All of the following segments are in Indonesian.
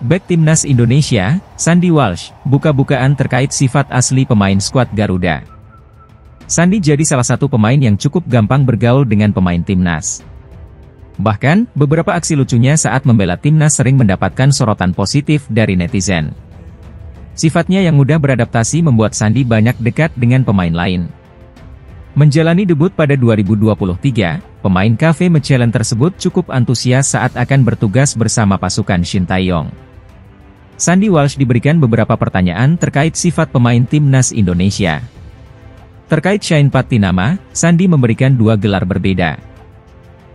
Bek Timnas Indonesia, Sandy Walsh, buka-bukaan terkait sifat asli pemain skuad Garuda. Sandy jadi salah satu pemain yang cukup gampang bergaul dengan pemain timnas. Bahkan, beberapa aksi lucunya saat membela timnas sering mendapatkan sorotan positif dari netizen. Sifatnya yang mudah beradaptasi membuat Sandy banyak dekat dengan pemain lain. Menjalani debut pada 2023, pemain KV Mechelen tersebut cukup antusias saat akan bertugas bersama pasukan Shin Tae-yong. Sandy Walsh diberikan beberapa pertanyaan terkait sifat pemain timnas Indonesia. Terkait Shane Patinama, Sandy memberikan dua gelar berbeda,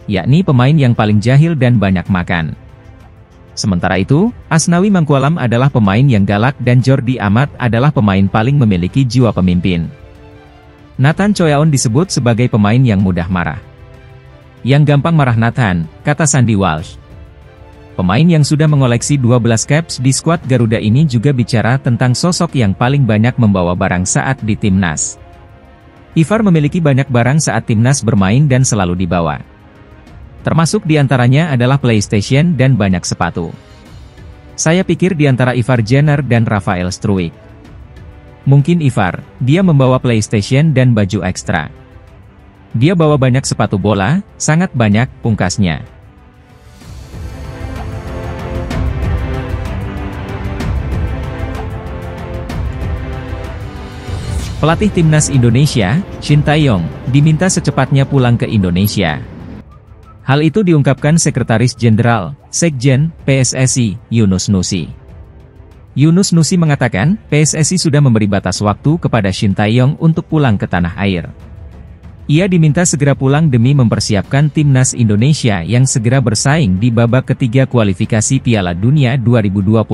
yakni pemain yang paling jahil dan banyak makan. Sementara itu, Asnawi Mangkualam adalah pemain yang galak dan Jordi Amat adalah pemain paling memiliki jiwa pemimpin. Nathan Choyaon disebut sebagai pemain yang mudah marah. Yang gampang marah Nathan, kata Sandy Walsh. Pemain yang sudah mengoleksi 12 caps di skuad Garuda ini juga bicara tentang sosok yang paling banyak membawa barang saat di timnas. Ivar memiliki banyak barang saat timnas bermain dan selalu dibawa. Termasuk diantaranya adalah PlayStation dan banyak sepatu. Saya pikir diantara Ivar Jenner dan Rafael Struijk. Mungkin Ivar, dia membawa PlayStation dan baju ekstra. Dia bawa banyak sepatu bola, sangat banyak, pungkasnya. Pelatih Timnas Indonesia, Shin Tae-yong, diminta secepatnya pulang ke Indonesia. Hal itu diungkapkan Sekretaris Jenderal, Sekjen, PSSI, Yunus Nusi. Yunus Nusi mengatakan, PSSI sudah memberi batas waktu kepada Shin Tae-yong untuk pulang ke tanah air. Ia diminta segera pulang demi mempersiapkan Timnas Indonesia yang segera bersaing di babak ketiga kualifikasi Piala Dunia 2026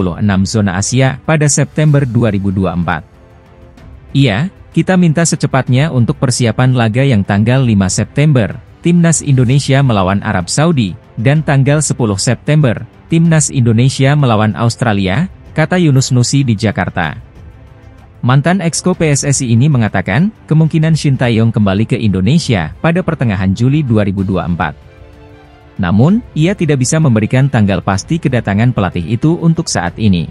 Zona Asia pada September 2024. Kita minta secepatnya untuk persiapan laga yang tanggal 5 September, Timnas Indonesia melawan Arab Saudi, dan tanggal 10 September, Timnas Indonesia melawan Australia, kata Yunus Nusi di Jakarta. Mantan exco PSSI ini mengatakan, kemungkinan Shin Tae-yong kembali ke Indonesia pada pertengahan Juli 2024. Namun, ia tidak bisa memberikan tanggal pasti kedatangan pelatih itu untuk saat ini.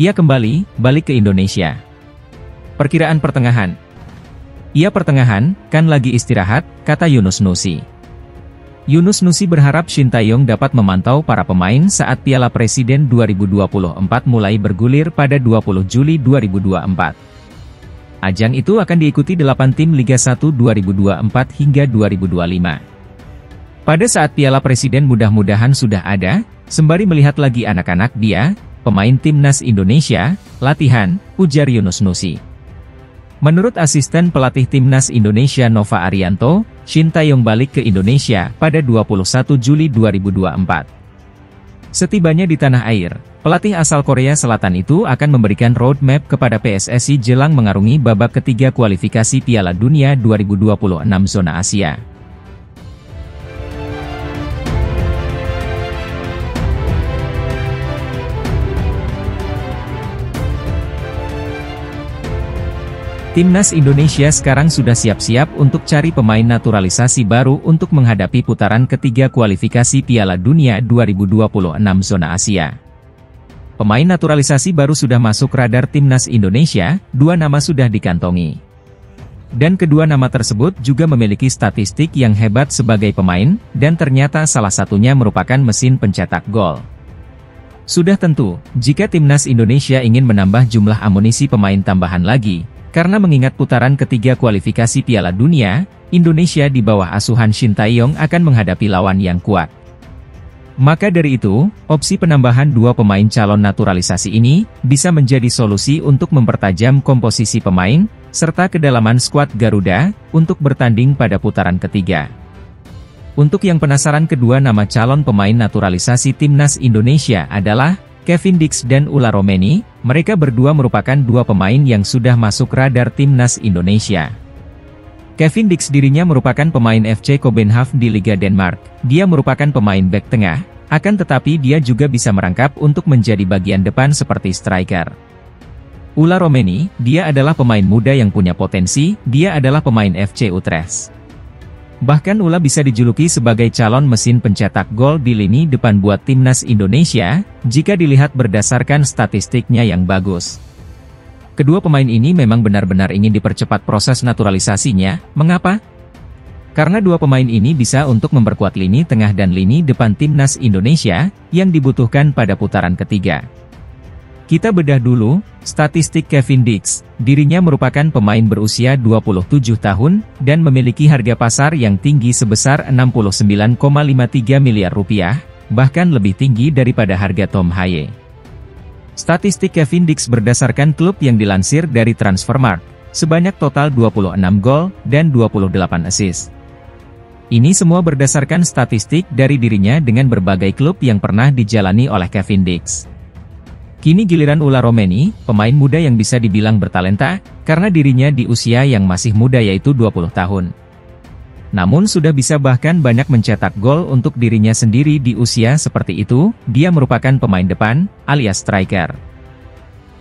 Ia balik ke Indonesia. Perkiraan pertengahan. Ia pertengahan, kan lagi istirahat, kata Yunus Nusi. Yunus Nusi berharap Shin Tae-yong dapat memantau para pemain saat Piala Presiden 2024 mulai bergulir pada 20 Juli 2024. Ajang itu akan diikuti 8 tim Liga 1 2024 hingga 2025. Pada saat Piala Presiden mudah-mudahan sudah ada, sembari melihat lagi anak-anak dia, pemain Timnas Indonesia, latihan, ujar Yunus Nusi. Menurut asisten pelatih Timnas Indonesia Nova Arianto, Shin Tae-yong balik ke Indonesia pada 21 Juli 2024. Setibanya di tanah air, pelatih asal Korea Selatan itu akan memberikan roadmap kepada PSSI jelang mengarungi babak ketiga kualifikasi Piala Dunia 2026 Zona Asia. Timnas Indonesia sekarang sudah siap-siap untuk cari pemain naturalisasi baru untuk menghadapi putaran ketiga kualifikasi Piala Dunia 2026 Zona Asia. Pemain naturalisasi baru sudah masuk radar Timnas Indonesia, 2 nama sudah dikantongi. Dan kedua nama tersebut juga memiliki statistik yang hebat sebagai pemain, dan ternyata salah satunya merupakan mesin pencetak gol. Sudah tentu, jika Timnas Indonesia ingin menambah jumlah amunisi pemain tambahan lagi, karena mengingat putaran ketiga kualifikasi Piala Dunia, Indonesia di bawah asuhan Shin Tae-yong akan menghadapi lawan yang kuat. Maka dari itu, opsi penambahan 2 pemain calon naturalisasi ini, bisa menjadi solusi untuk mempertajam komposisi pemain, serta kedalaman skuad Garuda, untuk bertanding pada putaran ketiga. Untuk yang penasaran, kedua nama calon pemain naturalisasi Timnas Indonesia adalah Kevin Dix dan Ula Romeni. Mereka berdua merupakan 2 pemain yang sudah masuk radar Timnas Indonesia. Kevin Dix dirinya merupakan pemain FC Copenhagen di Liga Denmark. Dia merupakan pemain bek tengah, akan tetapi dia juga bisa merangkap untuk menjadi bagian depan seperti striker. Ula Romeni, dia adalah pemain muda yang punya potensi, dia adalah pemain FC Utrecht. Bahkan Ula bisa dijuluki sebagai calon mesin pencetak gol di lini depan buat timnas Indonesia, jika dilihat berdasarkan statistiknya yang bagus. Kedua pemain ini memang benar-benar ingin dipercepat proses naturalisasinya, mengapa? Karena dua pemain ini bisa untuk memperkuat lini tengah dan lini depan timnas Indonesia, yang dibutuhkan pada putaran ketiga. Kita bedah dulu, statistik Kevin Dix. Dirinya merupakan pemain berusia 27 tahun, dan memiliki harga pasar yang tinggi sebesar 69,53 miliar rupiah, bahkan lebih tinggi daripada harga Tom Haye. Statistik Kevin Dix berdasarkan klub yang dilansir dari Transfermarkt, sebanyak total 26 gol, dan 28 assist. Ini semua berdasarkan statistik dari dirinya dengan berbagai klub yang pernah dijalani oleh Kevin Dix. Kini giliran Ula Romeni, pemain muda yang bisa dibilang bertalenta, karena dirinya di usia yang masih muda yaitu 20 tahun. Namun sudah bisa bahkan banyak mencetak gol untuk dirinya sendiri di usia seperti itu, dia merupakan pemain depan, alias striker.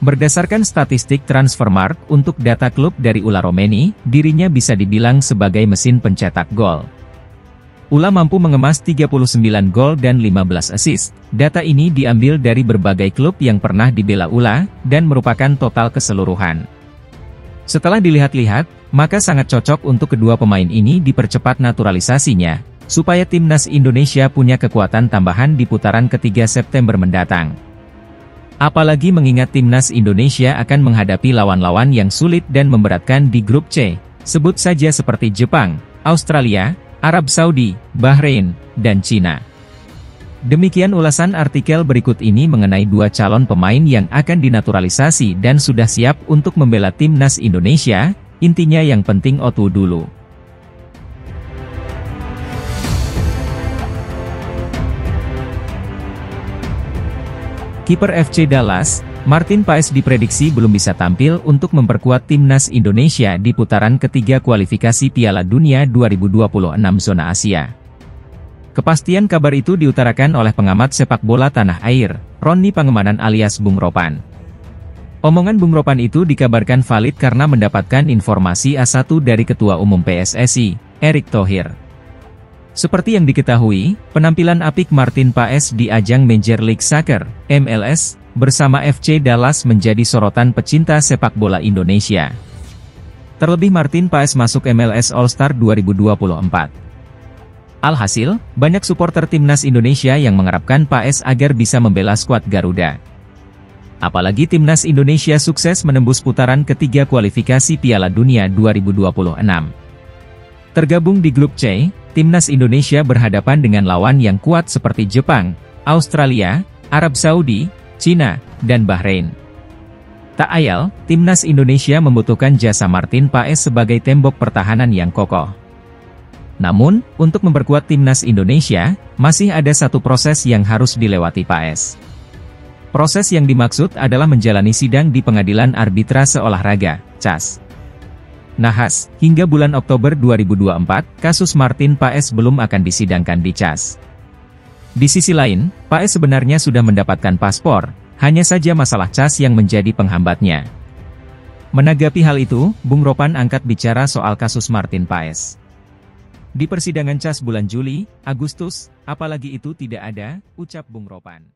Berdasarkan statistik Transfermarkt untuk data klub dari Ula Romeni, dirinya bisa dibilang sebagai mesin pencetak gol. Ula mampu mengemas 39 gol dan 15 assist. Data ini diambil dari berbagai klub yang pernah dibela Ula, dan merupakan total keseluruhan. Setelah dilihat-lihat, maka sangat cocok untuk kedua pemain ini dipercepat naturalisasinya, supaya timnas Indonesia punya kekuatan tambahan di putaran ketiga September mendatang. Apalagi mengingat timnas Indonesia akan menghadapi lawan-lawan yang sulit dan memberatkan di grup C, sebut saja seperti Jepang, Australia, Arab Saudi, Bahrain, dan Cina. Demikian ulasan artikel berikut ini mengenai dua calon pemain yang akan dinaturalisasi dan sudah siap untuk membela timnas Indonesia, intinya yang penting OTU dulu. Kiper FC Dallas, Martin Paes diprediksi belum bisa tampil untuk memperkuat timnas Indonesia di putaran ketiga kualifikasi Piala Dunia 2026 zona Asia. Kepastian kabar itu diutarakan oleh pengamat sepak bola tanah air, Roni Pangemanan alias Bung Ropan. Omongan Bung Ropan itu dikabarkan valid karena mendapatkan informasi A1 dari Ketua Umum PSSI, Erick Thohir. Seperti yang diketahui, penampilan apik Martin Paes di ajang Major League Soccer, MLS, bersama FC Dallas menjadi sorotan pecinta sepak bola Indonesia. Terlebih Martin Paes masuk MLS All-Star 2024. Alhasil, banyak supporter timnas Indonesia yang mengharapkan Paes agar bisa membela skuad Garuda. Apalagi timnas Indonesia sukses menembus putaran ketiga kualifikasi Piala Dunia 2026. Tergabung di grup C, timnas Indonesia berhadapan dengan lawan yang kuat seperti Jepang, Australia, Arab Saudi, Cina, dan Bahrain. Tak ayal, timnas Indonesia membutuhkan jasa Martin Paes sebagai tembok pertahanan yang kokoh. Namun, untuk memperkuat timnas Indonesia, masih ada satu proses yang harus dilewati Paes. Proses yang dimaksud adalah menjalani sidang di Pengadilan Arbitrase Olahraga, CAS. Nahas, hingga bulan Oktober 2024, kasus Martin Paes belum akan disidangkan di CAS. Di sisi lain, Paes sebenarnya sudah mendapatkan paspor, hanya saja masalah CAS yang menjadi penghambatnya. Menanggapi hal itu, Bung Ropan angkat bicara soal kasus Martin Paes. Di persidangan CAS bulan Juli, Agustus, apalagi itu tidak ada, ucap Bung Ropan.